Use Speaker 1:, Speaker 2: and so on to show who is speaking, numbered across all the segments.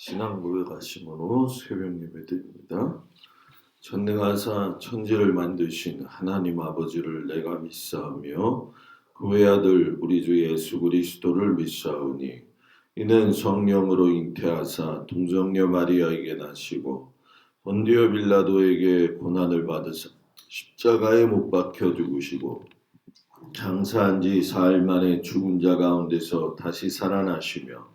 Speaker 1: 신앙고백 하심으로 새벽 예배드립니다. 전능하사 천지를 만드신 하나님 아버지를 내가 믿사오며 그 외아들 우리 주 예수 그리스도를 믿사오니 이는 성령으로 잉태하사 동정녀 마리아에게 나시고 본디오 빌라도에게 고난을 받으사 십자가에 못 박혀 죽으시고 장사한 지 사흘 만에 죽은 자 가운데서 다시 살아나시며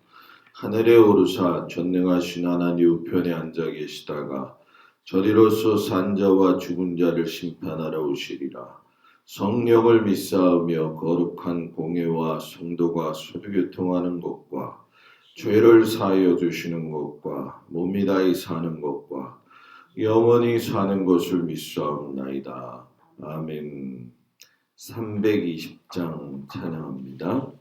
Speaker 1: 하늘에 오르사 전능하신 하나님 우편에 앉아 계시다가 저리로서 산 자와 죽은 자를 심판하러 오시리라. 성령을 믿사오며 거룩한 공예와 성도가 소교통하는 것과 죄를 사하여 주시는 것과 몸이 다히 사는 것과 영원히 사는 것을 믿사옵나이다. 아멘. 320장 찬양합니다.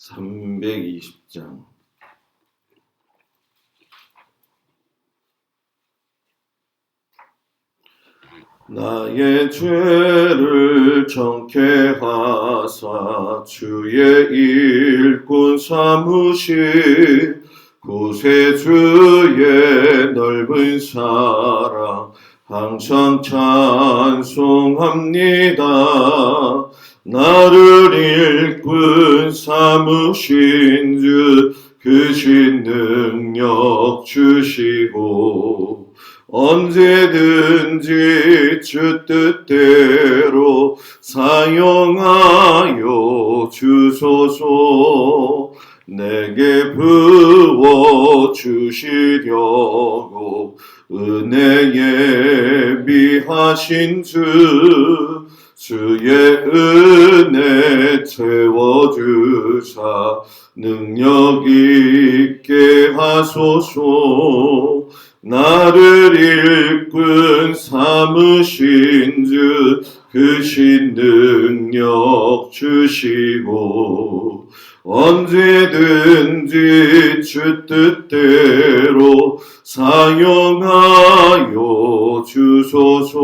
Speaker 1: 320장 나의 죄를 정케 하사 주의 일꾼 삼으신 구세주의 넓은 사랑 항상 찬송합니다. 나를 일꾼 삼으신 주 크신 능력 주시고 언제든지 주 뜻대로 사용하여 주소서. 내게 부어 주시려고 은혜에 비하신 주의 은혜 채워주사 능력 있게 하소서. 나를 일꾼 삼으신 주 크신 능력 주시고 언제든지 주 뜻대로 사용하여 주소서.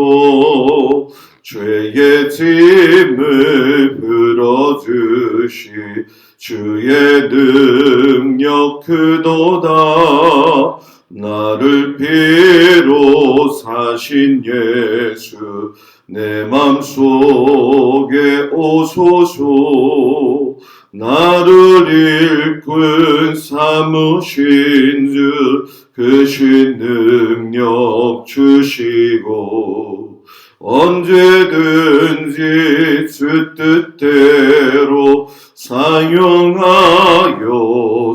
Speaker 1: 죄의 짐을 풀어주시 주의 능력 크도다. 나를 피로 사신 예수 내 맘속에 오소서. 나를 일꾼 삼으신 주 크신 능력 주시고 언제든지 주 뜻대로 사용하여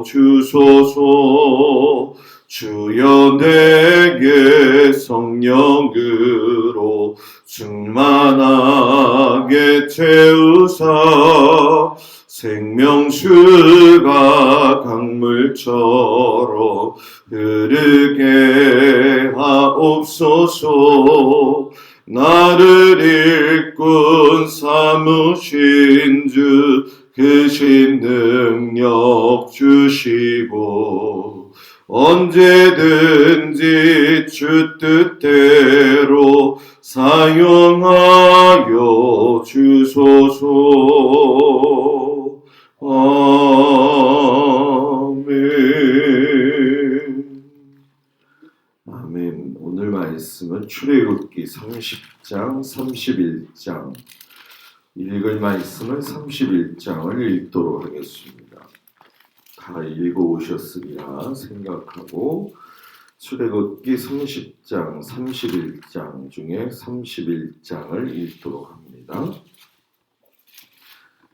Speaker 1: 주소서. 주여 내게 성령으로 충만하게 채우사 생명수가 강물처럼 흐르게 하옵소서. 나를 일꾼 삼으신 주 크신 능력 주시고 언제든지 주 뜻대로 사용하여 주소서. 아멘. 아멘. 오늘 말씀은 출애굽기 30장, 31장. 읽을 말씀은 31장을 읽도록 하겠습니다. 다 읽어오셨으리라 생각하고 출애굽기 30장, 31장 중에 31장을 읽도록 합니다.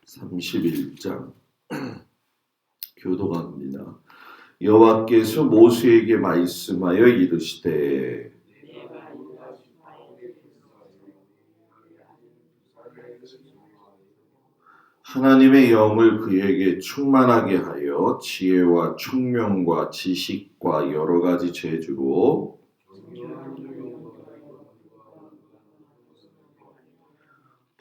Speaker 1: 31장 교독합니다. 여호와께서 모세에게 말씀하여 이르시되 하나님의 영을 그에게 충만하게 하여 지혜와 총명과 지식과 여러 가지 재주로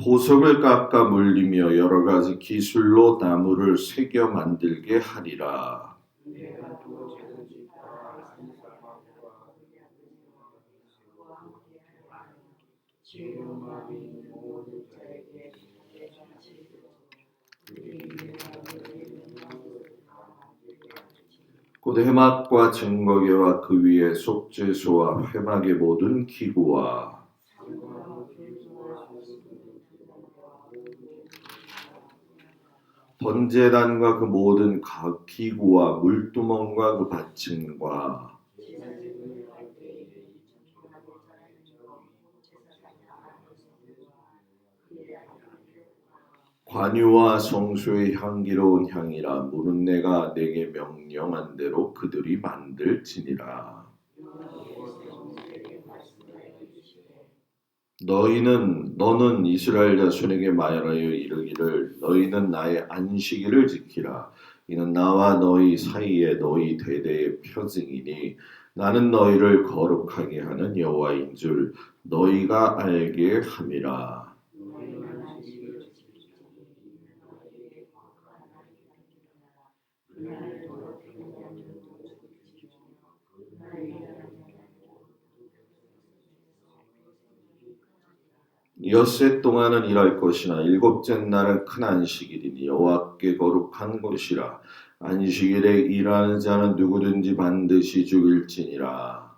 Speaker 1: 보석을 깎아 물리며 여러 가지 기술로 나무를 새겨 만들게 하리라. 곧 회막과 증거계와 그 위에 속죄소와 회막의 모든 기구와 번제단과 그 모든 기구와 물두멍과 그 받침과 관유와 성소의 향기로운 향이라 물은 내가 내게 명령한 대로 그들이 만들지니라. 너는 이스라엘 자손에게 말하여 이르기를 너희는 나의 안식일을 지키라. 이는 나와 너희 사이에 너희 대대의 표징이니 나는 너희를 거룩하게 하는 여호와인 줄 너희가 알게 함이라. 엿새 동안은 일할 것이나 일곱째 날은 큰 안식일이니 여호와께 거룩한 것이라. 안식일에 일하는 자는 누구든지 반드시 죽일지니라.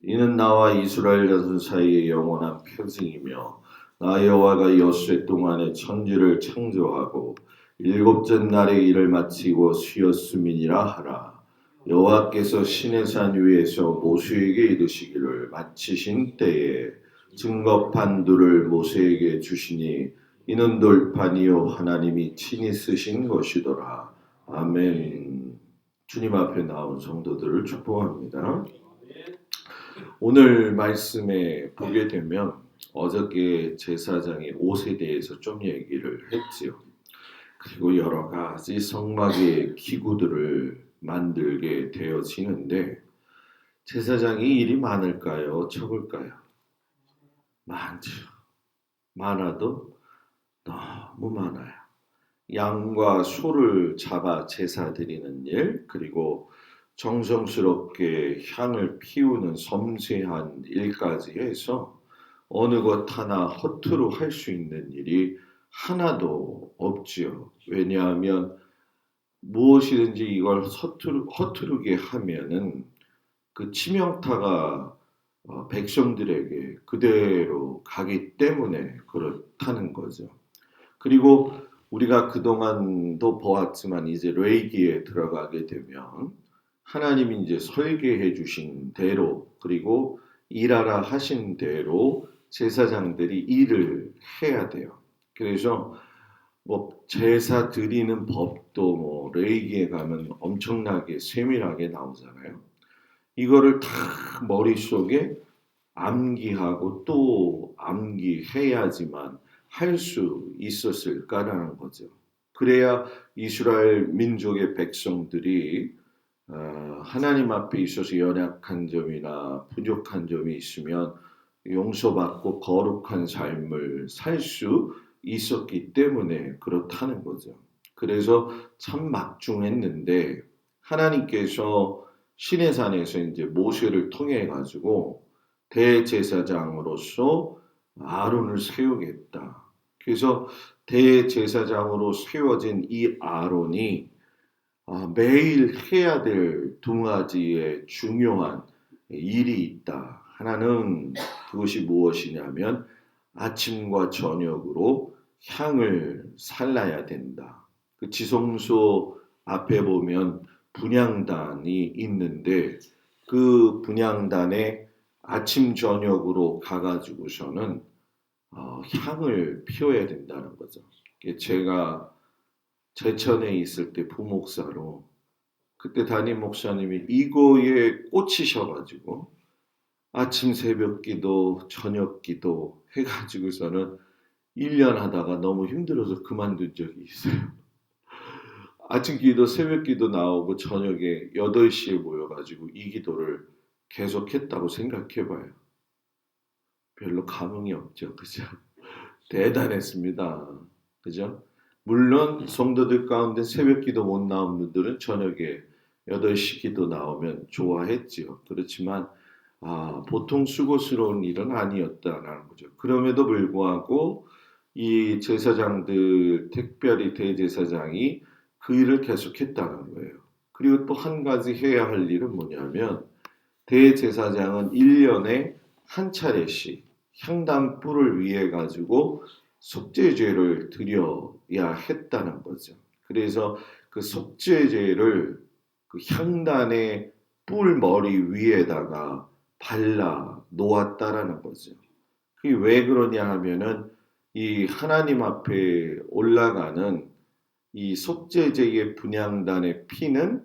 Speaker 1: 이는 나와 이스라엘 자손 사이의 영원한 표징이며 나 여호와가 엿새 동안에 천지를 창조하고 일곱째 날에 일을 마치고 쉬었음이니라 하라. 여호와께서 시내산 위에서 모세에게 이르시기를 마치신 때에 증거판들을 모세에게 주시니 이는 돌판이요 하나님이 친히 쓰신 것이더라. 아멘. 주님 앞에 나온 성도들을 축복합니다. 오늘 말씀에 보게 되면 어저께 제사장이 옷에 대해서 좀 얘기를 했지요. 그리고 여러 가지 성막의 기구들을 만들게 되어지는데 제사장이 일이 많을까요? 적을까요? 많죠. 많아도 너무 많아요. 양과 소를 잡아 제사 드리는 일, 그리고 정성스럽게 향을 피우는 섬세한 일까지 해서 어느 것 하나 허투루 할 수 있는 일이 하나도 없지요. 왜냐하면 무엇이든지 이걸 허투루게 하면은 그 치명타가 백성들에게 그대로 가기 때문에 그렇다는 거죠. 그리고 우리가 그동안도 보았지만 이제 레위기에 들어가게 되면 하나님이 이제 설계해 주신 대로 그리고 일하라 하신 대로 제사장들이 일을 해야 돼요. 그래서 뭐 제사 드리는 법도 뭐 레위기에 가면 엄청나게 세밀하게 나오잖아요. 이거를 다 머릿속에 암기하고 또 암기해야지만 할 수 있었을까라는 거죠. 그래야 이스라엘 민족의 백성들이 하나님 앞에 있어서 연약한 점이나 부족한 점이 있으면 용서받고 거룩한 삶을 살 수 있었기 때문에 그렇다는 거죠. 그래서 참 막중했는데 하나님께서 시내산에서 이제 모세를 통해 가지고 대제사장으로서 아론을 세우겠다. 그래서 대제사장으로 세워진 이 아론이 매일 해야 될 두 가지의 중요한 일이 있다. 하나는 그것이 무엇이냐면 아침과 저녁으로 향을 살라야 된다. 그 지성소 앞에 보면 분향단이 있는데 그 분향단에 아침 저녁으로 가가지고서는 향을 피워야 된다는 거죠. 제가 제천에 있을 때 부목사로 그때 담임 목사님이 이거에 꽂히셔가지고 아침 새벽 기도 저녁 기도 해가지고서는 1년 하다가 너무 힘들어서 그만둔 적이 있어요. 아침 기도 새벽 기도 나오고 저녁에 8시에 모여가지고 이 기도를 계속했다고 생각해봐요. 별로 감흥이 없죠. 그죠? 대단했습니다. 그죠? 물론 성도들 가운데 새벽 기도 못 나온 분들은 저녁에 8시 기도 나오면 좋아했지요. 그렇지만 보통 수고스러운 일은 아니었다라는 거죠. 그럼에도 불구하고 이 제사장들, 특별히 대제사장이 그 일을 계속했다는 거예요. 그리고 또 한 가지 해야 할 일은 뭐냐면 대제사장은 1년에 한 차례씩 향단 뿔을 위해 가지고 속죄제를 드려야 했다는 거죠. 그래서 그 속죄제를 그 향단의 뿔 머리 위에다가 발라 놓았다라는 거죠. 그게 왜 그러냐 하면은 이 하나님 앞에 올라가는 이 속죄제의 분향단의 피는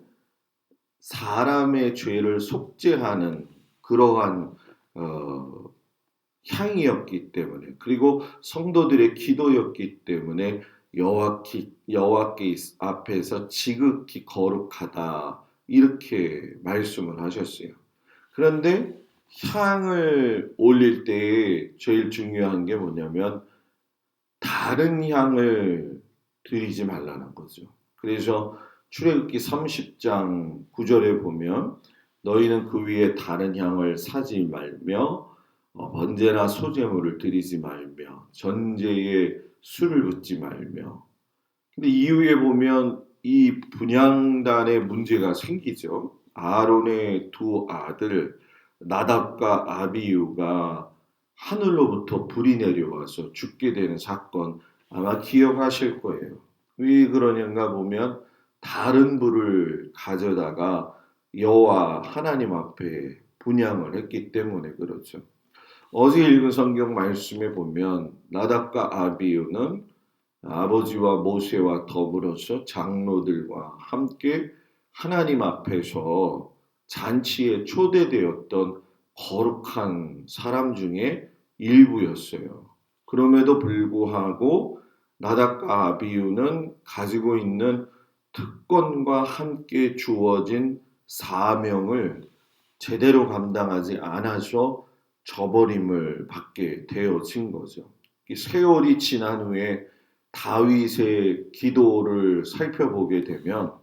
Speaker 1: 사람의 죄를 속죄하는 그러한 어, 향이었기 때문에 그리고 성도들의 기도였기 때문에 여호와께 앞에서 지극히 거룩하다 이렇게 말씀을 하셨어요. 그런데 향을 올릴 때 제일 중요한 게 뭐냐면 다른 향을 드리지 말라는 거죠. 그래서 출애굽기 30장 9절에 보면 너희는 그 위에 다른 향을 사지 말며 번제나 소제물을 드리지 말며 전제에 술을 붓지 말며 근데 이후에 보면 이 분향단에 문제가 생기죠. 아론의 두 아들 나답과 아비유가 하늘로부터 불이 내려와서 죽게 되는 사건 아마 기억하실 거예요. 왜 그러냐가 보면 다른 불을 가져다가 여호와 하나님 앞에 분향을 했기 때문에 그렇죠. 어제 읽은 성경 말씀에 보면 나답과 아비유는 아버지와 모세와 더불어서 장로들과 함께 하나님 앞에서 잔치에 초대되었던 거룩한 사람 중에 일부였어요. 그럼에도 불구하고 나답과 아비유는 가지고 있는 특권과 함께 주어진 사명을 제대로 감당하지 않아서 저버림을 받게 되어진 거죠. 세월이 지난 후에 다윗의 기도를 살펴보게 되면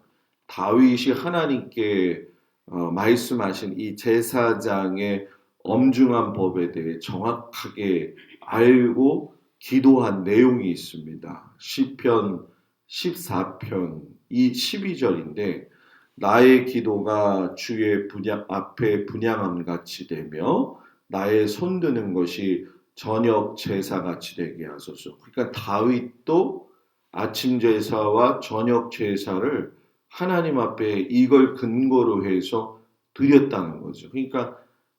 Speaker 1: 다윗이 하나님께 말씀하신 이 제사장의 엄중한 법에 대해 정확하게 알고 기도한 내용이 있습니다. 시편 14편 이 12절인데 나의 기도가 주의 앞에 분향함 같이 되며 나의 손드는 것이 저녁 제사 같이 되게 하소서. 그러니까 다윗도 아침 제사와 저녁 제사를 하나님 앞에 이걸 근거로 해서 드렸다는 거죠. 그러니까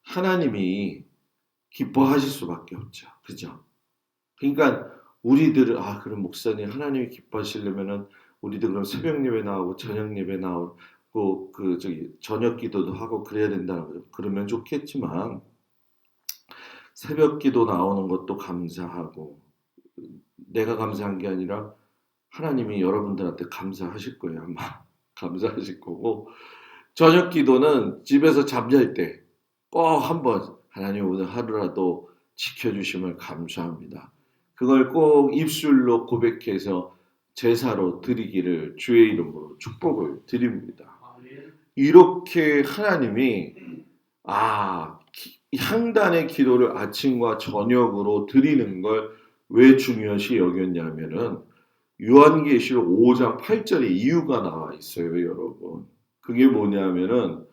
Speaker 1: 하나님이 기뻐하실 수밖에 없죠. 그죠? 그러니까 우리들은 그럼 목사님 하나님이 기뻐하시려면은 우리도 그럼 새벽 예배 나오고 저녁 예배 나오고 그 저기 저녁 기도도 하고 그래야 된다는 거죠. 그러면 좋겠지만 새벽 기도 나오는 것도 감사하고 내가 감사한 게 아니라 하나님이 여러분들한테 감사하실 거예요. 아마 감사하실 거고 저녁 기도는 집에서 잠잘 때 꼭 한번 하나님 오늘 하루라도 지켜주심을 감사합니다. 그걸 꼭 입술로 고백해서 제사로 드리기를 주의 이름으로 축복을 드립니다. 이렇게 하나님이 향단의 기도를 아침과 저녁으로 드리는 걸 왜 중요시 여겼냐면은 요한계시록 5장 8절에 이유가 나와 있어요, 여러분. 그게 뭐냐면은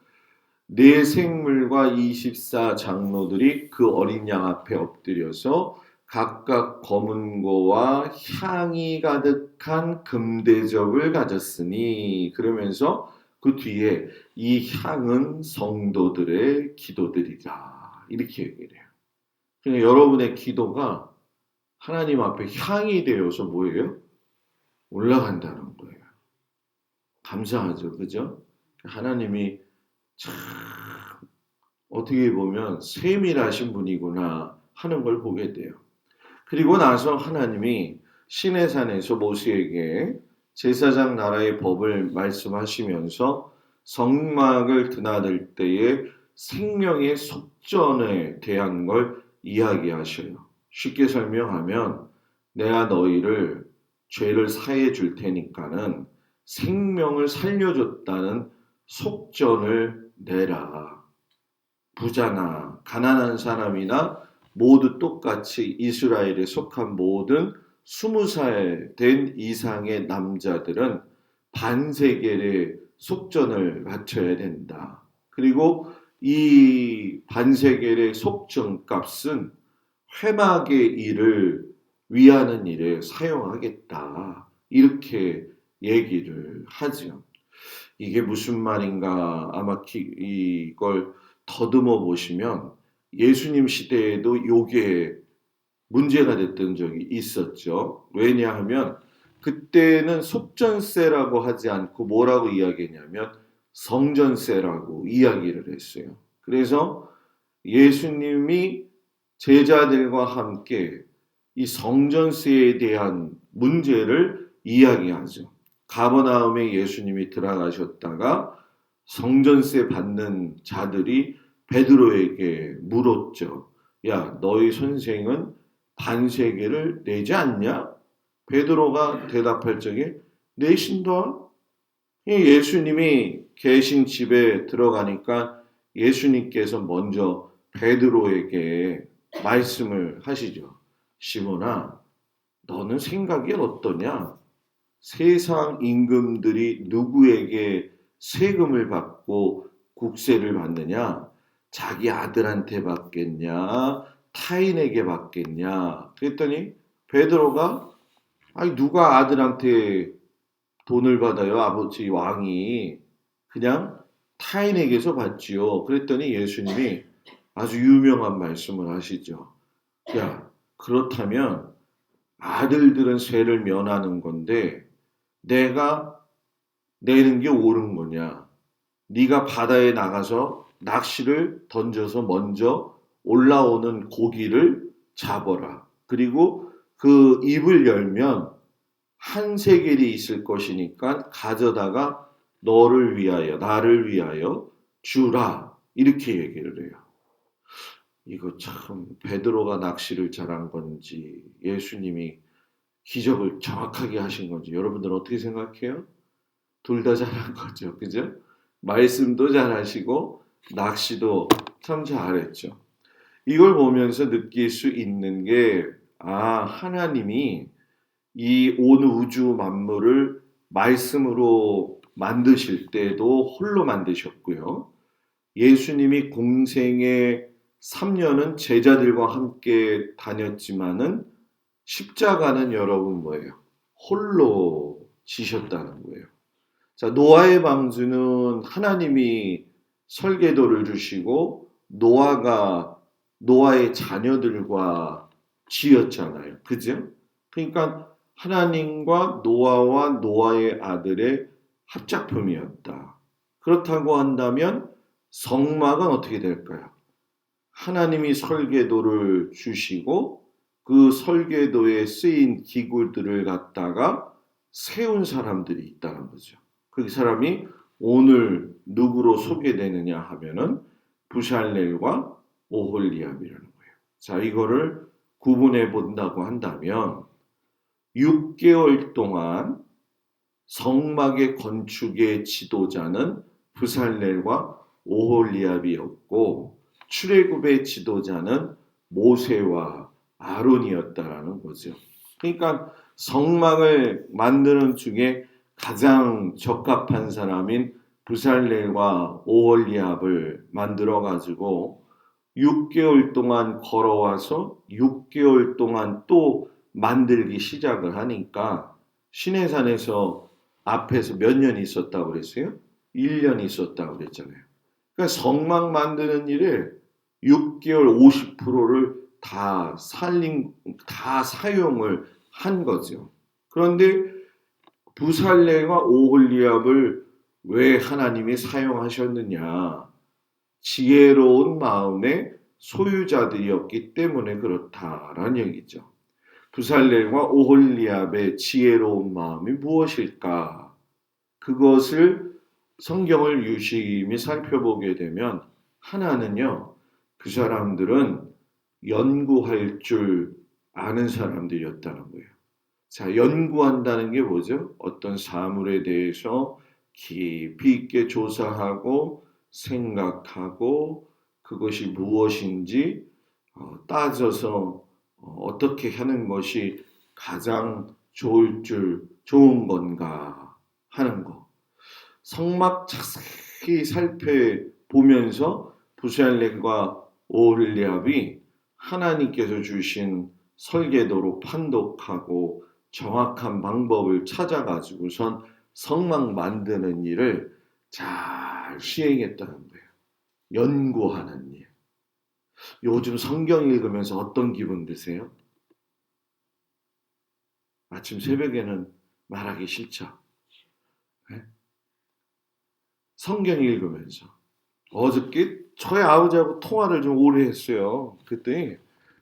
Speaker 1: 네 생물과 24 장로들이 그 어린 양 앞에 엎드려서 각각 검은 고와 향이 가득한 금대접을 가졌으니 그러면서 그 뒤에 이 향은 성도들의 기도들이다. 이렇게 얘기를 해요. 그러니까 여러분의 기도가 하나님 앞에 향이 되어서 뭐예요? 올라간다는 거예요. 감사하죠. 그죠? 하나님이 참 어떻게 보면 세밀하신 분이구나 하는 걸 보게 돼요. 그리고 나서 하나님이 시내산에서 모세에게 제사장 나라의 법을 말씀하시면서 성막을 드나들 때에 생명의 속전에 대한 걸 이야기하셔요. 쉽게 설명하면 내가 너희를 죄를 사해 줄 테니까는 생명을 살려줬다는 속전을 내라. 부자나 가난한 사람이나 모두 똑같이 이스라엘에 속한 모든 20살 된 이상의 남자들은 반세겔의 속전을 바쳐야 된다. 그리고 이 반세겔의 속전 값은 회막의 일을 위하는 일에 사용하겠다. 이렇게 얘기를 하죠. 이게 무슨 말인가 아마 이걸 더듬어 보시면 예수님 시대에도 요게 문제가 됐던 적이 있었죠. 왜냐하면 그때는 속전세라고 하지 않고 뭐라고 이야기했냐면 성전세라고 이야기를 했어요. 그래서 예수님이 제자들과 함께 이 성전세에 대한 문제를 이야기하죠. 가버나움에 예수님이 들어가셨다가 성전세 받는 자들이 베드로에게 물었죠. 야, 너희 선생은 반세계를 내지 않냐? 베드로가 대답할 적에 내신다. 예수님이 계신 집에 들어가니까 예수님께서 먼저 베드로에게 말씀을 하시죠. 시몬아, 너는 생각이 어떠냐? 세상 임금들이 누구에게 세금을 받고 국세를 받느냐? 자기 아들한테 받겠냐? 타인에게 받겠냐? 그랬더니 베드로가 아니 누가 아들한테 돈을 받아요? 아버지 왕이 그냥 타인에게서 받지요. 그랬더니 예수님이 아주 유명한 말씀을 하시죠. 야, 그렇다면 아들들은 세를 면하는 건데 내가 내는 게 옳은 거냐? 네가 바다에 나가서 낚시를 던져서 먼저 올라오는 고기를 잡아라. 그리고 그 입을 열면 한 세겔이 있을 것이니까 가져다가 너를 위하여 나를 위하여 주라. 이렇게 얘기를 해요. 이거 참 베드로가 낚시를 잘한 건지 예수님이 기적을 정확하게 하신 건지 여러분들은 어떻게 생각해요? 둘 다 잘한 거죠. 그죠? 말씀도 잘하시고 낚시도 참 잘했죠. 이걸 보면서 느낄 수 있는 게 하나님이 이 온 우주 만물을 말씀으로 만드실 때도 홀로 만드셨고요. 예수님이 공생의 3년은 제자들과 함께 다녔지만은 십자가는 여러분 뭐예요? 홀로 지셨다는 거예요. 자, 노아의 방주는 하나님이 설계도를 주시고 노아가 노아의 자녀들과 지었잖아요. 그죠? 그러니까 하나님과 노아와 노아의 아들의 합작품이었다. 그렇다고 한다면 성막은 어떻게 될까요? 하나님이 설계도를 주시고 그 설계도에 쓰인 기구들을 갖다가 세운 사람들이 있다는 거죠. 그 사람이 오늘 누구로 소개되느냐 하면은 부샬렐과 오홀리압이라는 거예요. 자, 이거를 구분해 본다고 한다면 6개월 동안 성막의 건축의 지도자는 부살렐과 오홀리압이었고 출애굽의 지도자는 모세와 아론이었다라는 거죠. 그러니까 성막을 만드는 중에 가장 적합한 사람인 부살렐과 오홀리압을 만들어 가지고 6개월 동안 걸어와서 6개월 동안 또 만들기 시작을 하니까 시내산에서 앞에서 몇 년 있었다고 그랬어요? 1년 있었다고 그랬잖아요. 그러니까 성막 만드는 일에 6개월 50%를 다 사용을 한 거죠. 그런데 부살레와 오홀리압을 왜 하나님이 사용하셨느냐? 지혜로운 마음의 소유자들이었기 때문에 그렇다라는 얘기죠. 부살렐과 오홀리압의 지혜로운 마음이 무엇일까? 그것을 성경을 유심히 살펴보게 되면 하나는요, 그 사람들은 연구할 줄 아는 사람들이었다는 거예요. 자, 연구한다는 게 뭐죠? 어떤 사물에 대해서 깊이 있게 조사하고 생각하고 그것이 무엇인지 따져서 어떻게 하는 것이 가장 좋은 건가 하는 거. 성막 자세히 살펴보면서 부살렘과 오홀리압이 하나님께서 주신 설계도로 판독하고 정확한 방법을 찾아가지고선 성막 만드는 일을 잘 시행했다는 거예요. 연구하는 일. 요즘 성경 읽으면서 어떤 기분 드세요? 아침 새벽에는 말하기 싫죠. 네? 성경 읽으면서. 어저께 저희 아버지하고 통화를 좀 오래 했어요. 그랬더니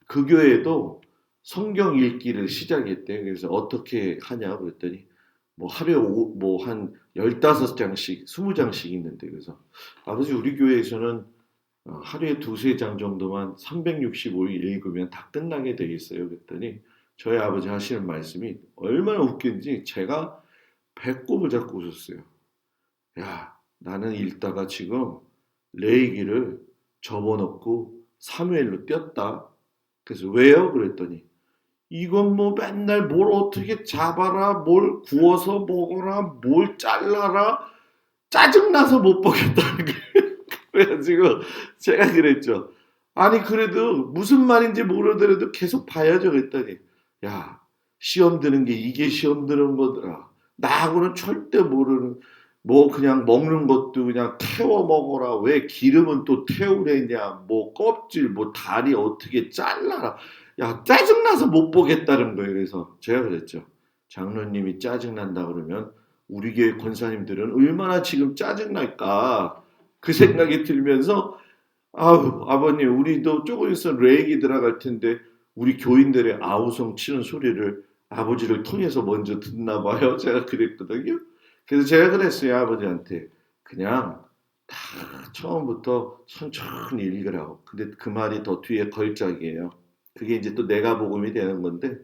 Speaker 1: 그 교회도 성경 읽기를 시작했대요. 그래서 어떻게 하냐 그랬더니 뭐 하루에 뭐 한 15장씩, 20장씩 있는데 그래서 아버지 우리 교회에서는 하루에 두세 장 정도만 365일 읽으면 다 끝나게 돼 있어요. 그랬더니 저희 아버지 하시는 말씀이 얼마나 웃긴지 제가 배꼽을 잡고 웃었어요. 야, 나는 읽다가 지금 레위기를 접어넣고 사무엘로 띄었다. 그래서 왜요? 그랬더니 이건 뭐 맨날 뭘 어떻게 잡아라, 뭘 구워서 먹어라, 뭘 잘라라, 짜증나서 못 보겠다는 거예요. 그래가지고 제가 그랬죠. 아니 그래도 무슨 말인지 모르더라도 계속 봐야죠. 그랬더니 야 시험 드는 게 이게 시험 드는 거더라. 나하고는 절대 모르는 뭐 그냥 먹는 것도 그냥 태워 먹어라. 왜 기름은 또 태우래냐. 뭐 껍질 뭐 다리 어떻게 잘라라. 야 짜증나서 못 보겠다는 거예요. 그래서 제가 그랬죠. 장로님이 짜증난다 그러면 우리 교회 권사님들은 얼마나 지금 짜증날까 그 생각이 들면서 아우 아버님 우리도 조금 있으면 레이기 들어갈 텐데 우리 교인들의 아우성 치는 소리를 아버지를 통해서 먼저 듣나 봐요. 제가 그랬거든요. 그래서 제가 그랬어요. 아버지한테 그냥 다 처음부터 천천히 읽으라고. 근데 그 말이 더 뒤에 걸작이에요. 그게 이제 또 내가 복음이 되는 건데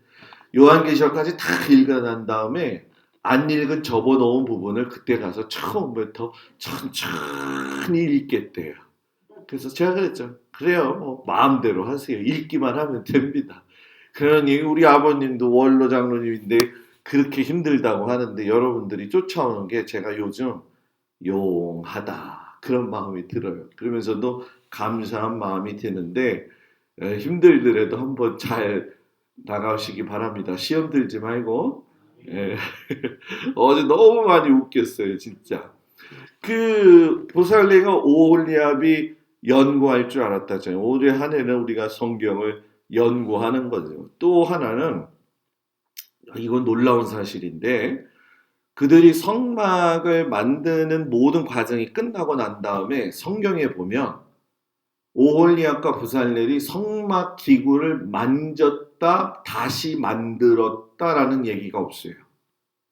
Speaker 1: 요한계시록까지 다 읽어 난 다음에 안 읽은 접어놓은 부분을 그때 가서 처음부터 천천히 읽겠대요. 그래서 제가 그랬죠. 그래요. 뭐 마음대로 하세요. 읽기만 하면 됩니다. 그러니 우리 아버님도 원로 장로님인데 그렇게 힘들다고 하는데 여러분들이 쫓아오는 게 제가 요즘 용하다 그런 마음이 들어요. 그러면서도 감사한 마음이 드는데 힘들더라도 한번 잘 나가시기 바랍니다. 시험 들지 말고. 예. 어제 너무 많이 웃겼어요, 진짜. 그 보살레가 오홀리압이 연구할 줄 알았다잖아요. 올해 한 해는 우리가 성경을 연구하는 거죠. 또 하나는 이건 놀라운 사실인데 그들이 성막을 만드는 모든 과정이 끝나고 난 다음에 성경에 보면 오홀리압과 부살렐이 성막 기구를 만졌다 다시 만들었다라는 얘기가 없어요.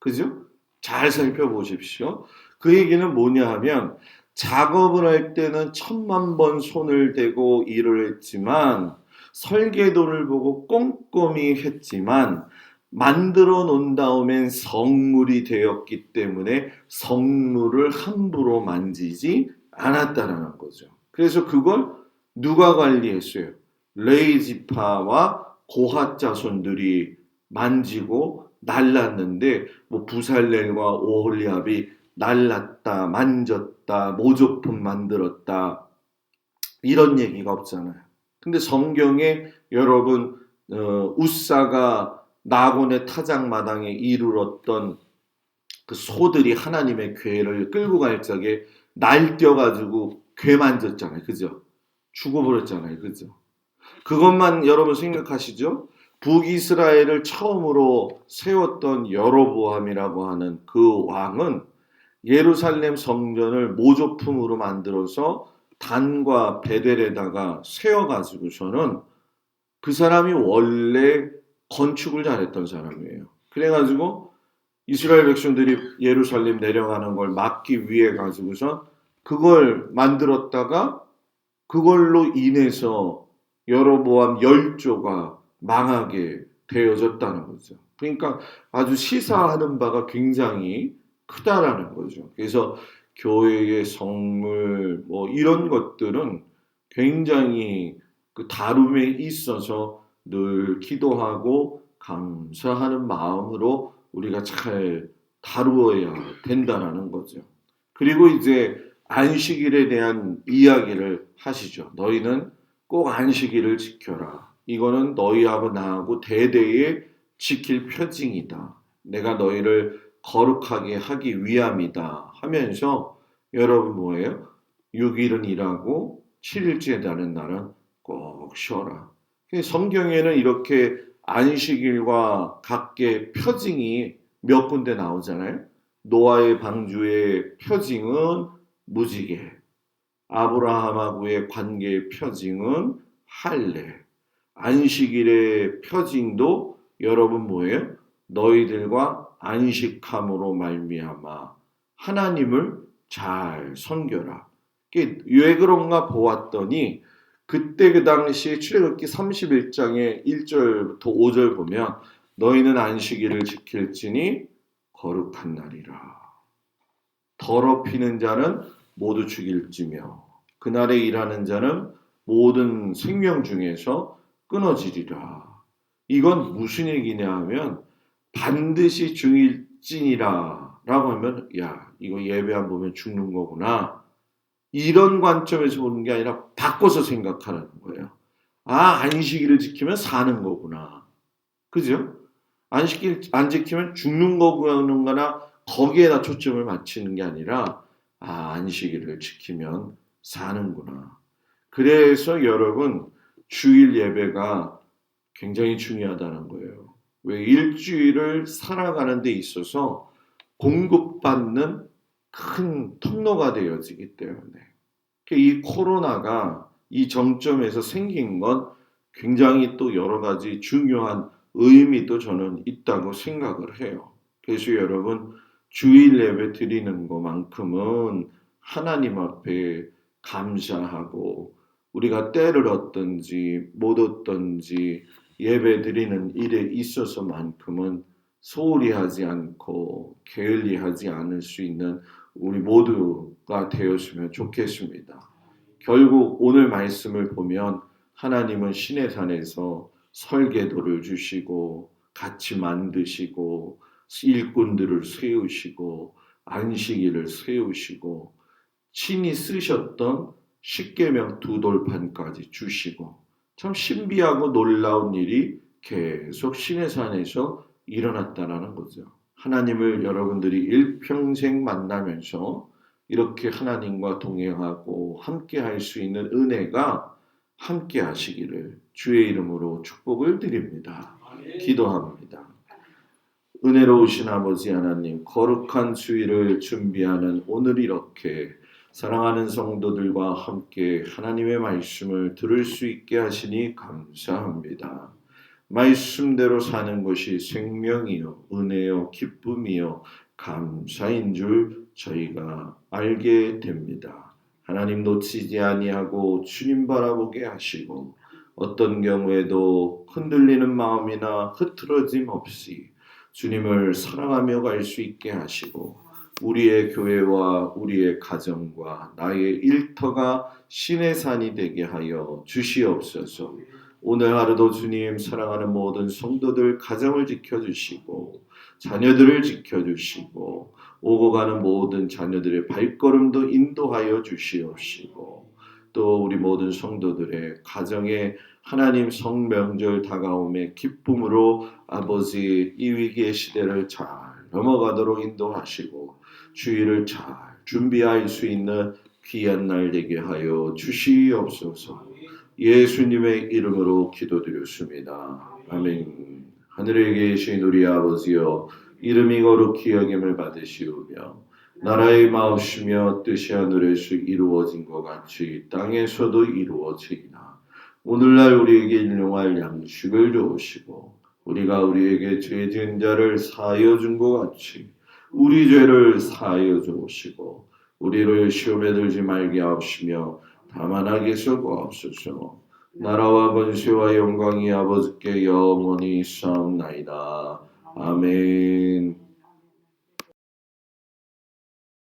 Speaker 1: 그죠? 잘 살펴보십시오. 그 얘기는 뭐냐 하면 작업을 할 때는 1000만 번 손을 대고 일을 했지만 설계도를 보고 꼼꼼히 했지만 만들어 놓은 다음엔 성물이 되었기 때문에 성물을 함부로 만지지 않았다라는 거죠. 그래서 그걸 누가 관리했어요? 레위 지파와 고핫 자손들이 만지고 날랐는데 뭐 부살렐과 오홀리압이 날랐다, 만졌다, 모조품 만들었다 이런 얘기가 없잖아요. 근데 성경에 여러분 웃사가 나곤의 타작마당에 이르렀던 그 소들이 하나님의 궤를 끌고 갈 적에 날뛰어가지고 궤 만졌잖아요. 그죠? 죽어버렸잖아요. 그죠? 그것만 여러분 생각하시죠? 북이스라엘을 처음으로 세웠던 여로보암이라고 하는 그 왕은 예루살렘 성전을 모조품으로 만들어서 단과 베델에다가 세워가지고서는 그 사람이 원래 건축을 잘했던 사람이에요. 그래가지고 이스라엘 백성들이 예루살렘 내려가는 걸 막기 위해 가지고서 그걸 만들었다가 그걸로 인해서 여로보암 열조가 망하게 되어졌다는 거죠. 그러니까 아주 시사하는 바가 굉장히 크다라는 거죠. 그래서 교회의 성물 뭐 이런 것들은 굉장히 그 다룸에 있어서 늘 기도하고 감사하는 마음으로 우리가 잘 다루어야 된다라는 거죠. 그리고 이제 안식일에 대한 이야기를 하시죠. 너희는 꼭 안식일을 지켜라. 이거는 너희하고 나하고 대대에 지킬 표징이다. 내가 너희를 거룩하게 하기 위함이다 하면서 여러분 뭐예요? 6일은 일하고 7일째 되는 날은 꼭 쉬어라. 성경에는 이렇게 안식일과 각계 표징이 몇 군데 나오잖아요. 노아의 방주의 표징은 무지개, 아브라함하고의 관계의 표징은 할례, 안식일의 표징도 여러분 뭐예요? 너희들과 안식함으로 말미암아 하나님을 잘 섬겨라. 왜 그런가 보았더니 그때 그 당시 출애굽기 31장의 1절부터 5절 보면 너희는 안식일을 지킬지니 거룩한 날이라. 더럽히는 자는 모두 죽일지며 그날에 일하는 자는 모든 생명 중에서 끊어지리라. 이건 무슨 얘기냐 하면 반드시 죽일지니라 라고 하면 야 이거 예배 안 보면 죽는 거구나. 이런 관점에서 보는 게 아니라 바꿔서 생각하는 거예요. 아 안식일을 지키면 사는 거구나. 그죠? 안식일 안 지키면 죽는 거구나 거기에다 초점을 맞추는 게 아니라 아 안식일을 지키면 사는구나. 그래서 여러분 주일 예배가 굉장히 중요하다는 거예요. 왜 일주일을 살아가는 데 있어서 공급받는 큰 통로가 되어지기 때문에 이 코로나가 이 정점에서 생긴 건 굉장히 또 여러 가지 중요한 의미도 저는 있다고 생각을 해요. 그래서 여러분 주일 예배 드리는 것만큼은 하나님 앞에 감사하고 우리가 때를 얻든지 못 얻든지 예배 드리는 일에 있어서만큼은 소홀히 하지 않고 게을리하지 않을 수 있는 우리 모두가 되었으면 좋겠습니다. 결국 오늘 말씀을 보면 하나님은 시내 산에서 설계도를 주시고 같이 만드시고 일꾼들을 세우시고 안식일을 세우시고 친히 쓰셨던 십계명 두 돌판까지 주시고 참 신비하고 놀라운 일이 계속 시내 산에서 일어났다라는 거죠. 하나님을 여러분들이 일평생 만나면서 이렇게 하나님과 동행하고 함께 할 수 있는 은혜가 함께 하시기를 주의 이름으로 축복을 드립니다. 기도합니다. 은혜로우신 아버지 하나님, 거룩한 주일을 준비하는 오늘 이렇게 사랑하는 성도들과 함께 하나님의 말씀을 들을 수 있게 하시니 감사합니다. 말씀대로 사는 것이 생명이요 은혜요 기쁨이요 감사인 줄 저희가 알게 됩니다. 하나님 놓치지 아니하고 주님 바라보게 하시고 어떤 경우에도 흔들리는 마음이나 흐트러짐 없이 주님을 사랑하며 갈 수 있게 하시고 우리의 교회와 우리의 가정과 나의 일터가 신의 산이 되게 하여 주시옵소서. 오늘 하루도 주님 사랑하는 모든 성도들 가정을 지켜주시고 자녀들을 지켜주시고 오고 가는 모든 자녀들의 발걸음도 인도하여 주시옵시고 또 우리 모든 성도들의 가정에 하나님 성명절 다가옴의 기쁨으로 아버지 이 위기의 시대를 잘 넘어가도록 인도하시고 주일을 잘 준비할 수 있는 귀한 날 되게 하여 주시옵소서. 예수님의 이름으로 기도드렸습니다. 아멘. 하늘에 계신 우리 아버지여 이름이 거룩히 여김을 받으시오며 나라의 마음이며 뜻이 하늘에서 이루어진 것 같이 땅에서도 이루어지이다. 오늘날 우리에게 일용할 양식을 주시고 우리가 우리에게 죄 지은 자를 사하여 준 것 같이 우리 죄를 사하여 주시고 우리를 시험에 들지 말게 하옵시며 다만 악에서 구하옵소서. 나라와 권세와 영광이 아버지께 영원히 있사옵나이다. 아멘.